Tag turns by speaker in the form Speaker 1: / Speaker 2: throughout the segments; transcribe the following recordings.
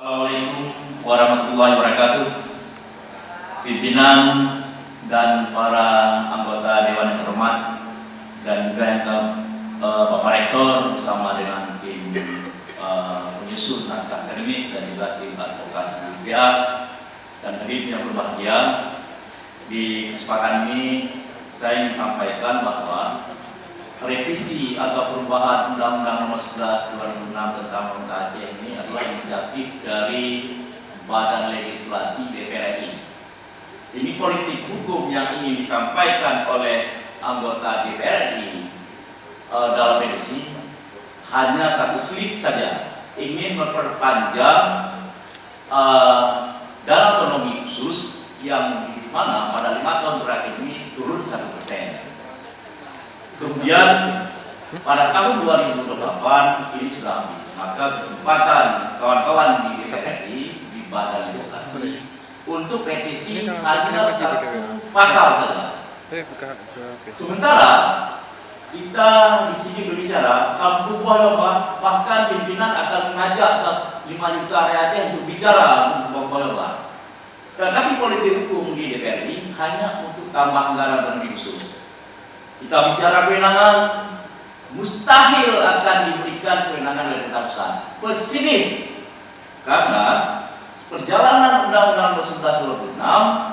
Speaker 1: Assalamualaikum warahmatullahi wabarakatuh. Pimpinan dan para anggota Dewan yang terhormat dan juga yang Bapak Rektor bersama dengan tim penyusun naskah akademik dan juga tim advokasi BPA dan hadirin yang berbahagia, di kesempatan ini saya ingin sampaikan bahwa revisi atau perubahan Undang-Undang Nomor 11 2006 tentang Pemerintah Aceh ini adalah inisiatif dari Badan Legislasi DPR RI. Ini politik hukum yang ingin disampaikan oleh anggota DPR RI dalam revisi hanya satu slide saja, ingin memperpanjang dana otonomi khusus yang di mana pada 5 tahun terakhir ini turun 1%. Kemudian pada tahun 2028 ini sudah habis, maka kesempatan kawan-kawan di DPR RI di Badan Legislasi untuk revisi hanya satu pasal saja. Sementara kita di sini berbicara kampung buah lomba, bahkan pimpinan akan mengajak 5 juta rakyat Aceh untuk bicara kampung buah lomba. Tetapi politik hukum di DPR RI hanya untuk tambah anggaran otonomi khusus. Kita bicara kewenangan, mustahil akan diberikan kewenangan dari pemerintah pusat. Pesimis, karena perjalanan Undang-Undang Nomor 11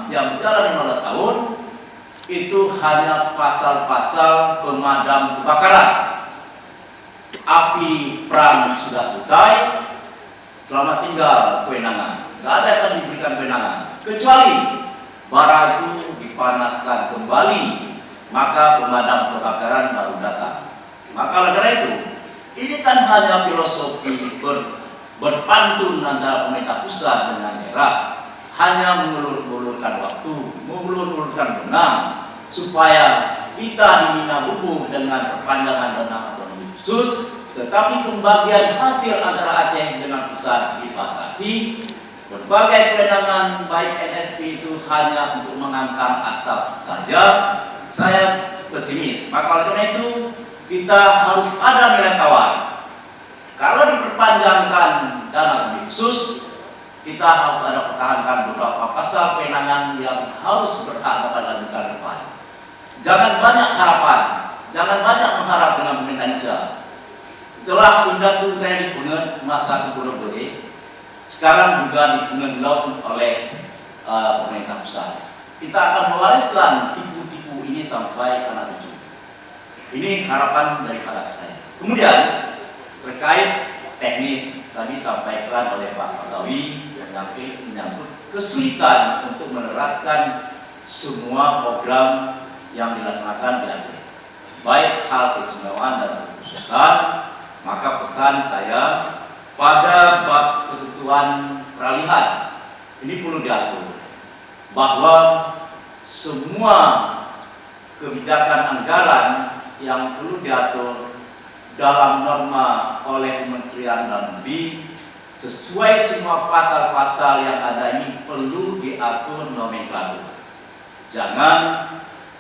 Speaker 1: 2006 yang berjalan 15 tahun itu hanya pasal-pasal pemadam kebakaran. Api perang sudah selesai, selamat tinggal kewenangan. Tidak ada yang akan diberikan kewenangan, kecuali bara itu dipanaskan kembali, maka pemadam kebakaran baru datang. Maka oleh karena itu, ini kan hanya filosofi berpantun antara pemerintah pusat dengan daerah, hanya mengulur-ulurkan waktu, mengulur-ulurkan benang, supaya kita dibina bubuh dengan perpanjangan dana otonomi khusus, tetapi pembagian hasil antara Aceh dengan pusat dibatasi. Berbagai kewenangan baik NSP itu hanya untuk mengangkat asap saja. Saya pesimis. Maka oleh karena itu kita harus ada nilai tawar. Kalau diperpanjangkan dana otonomi khusus, kita harus ada pertahankan beberapa pasal kewenangan yang harus berhak dapat dilanjutkan depan. Jangan banyak harapan, jangan banyak mengharap dengan pemerintah Indonesia. Setelah undang-undang dipungut masa gubernur boleh, sekarang juga dipungut oleh pemerintah pusat. Kita akan mewariskan tipu-tipu ini sampai anak cucu. Ini harapan daripada saya. Kemudian terkait teknis tadi sampaikan oleh Pak Pagawi menyangkut kesulitan untuk menerapkan semua program yang dilaksanakan di Aceh, baik hal keistimewaan dan kekhususan. Maka pesan saya pada bab ketentuan peralihan ini perlu diatur bahwa semua kebijakan anggaran yang perlu diatur dalam norma oleh Kementerian Dalam Negeri sesuai semua pasal-pasal yang ada ini perlu diatur nomenklatur. Jangan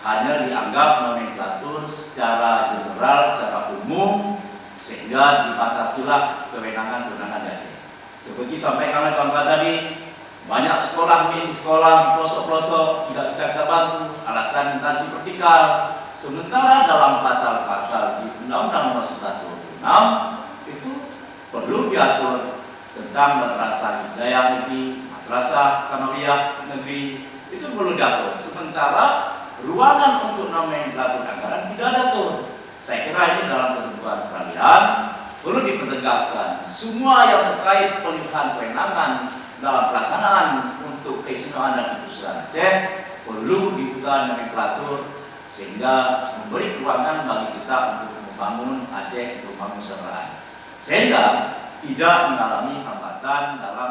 Speaker 1: hanya dianggap nomenklatur secara general, secara umum, sehingga dibatasilah kewenangan-kewenangan di Aceh. Seperti sampaikan oleh kawan-kawan tadi, banyak sekolah di pelosok-pelosok tidak bisa kita bantu, alasan instansi vertikal. Sementara dalam pasal-pasal di Undang-Undang Nomor 11 2006 itu perlu diatur tentang madrasah hidayah negeri, madrasah sanawiyah negeri, itu perlu diatur. Sementara ruangan untuk nomenklatur anggaran tidak diatur. Saya kira ini dalam ketentuan peralihan perlu dipertegaskan. Semua yang terkait pelimpahan kewenangan dalam pelaksanaan untuk keistimewaan dan kekhususan Aceh perlu dibuka nomenklatur sehingga memberi ruangan bagi kita untuk membangun Aceh, untuk membangun kesejahteraan, sehingga tidak mengalami hambatan dalam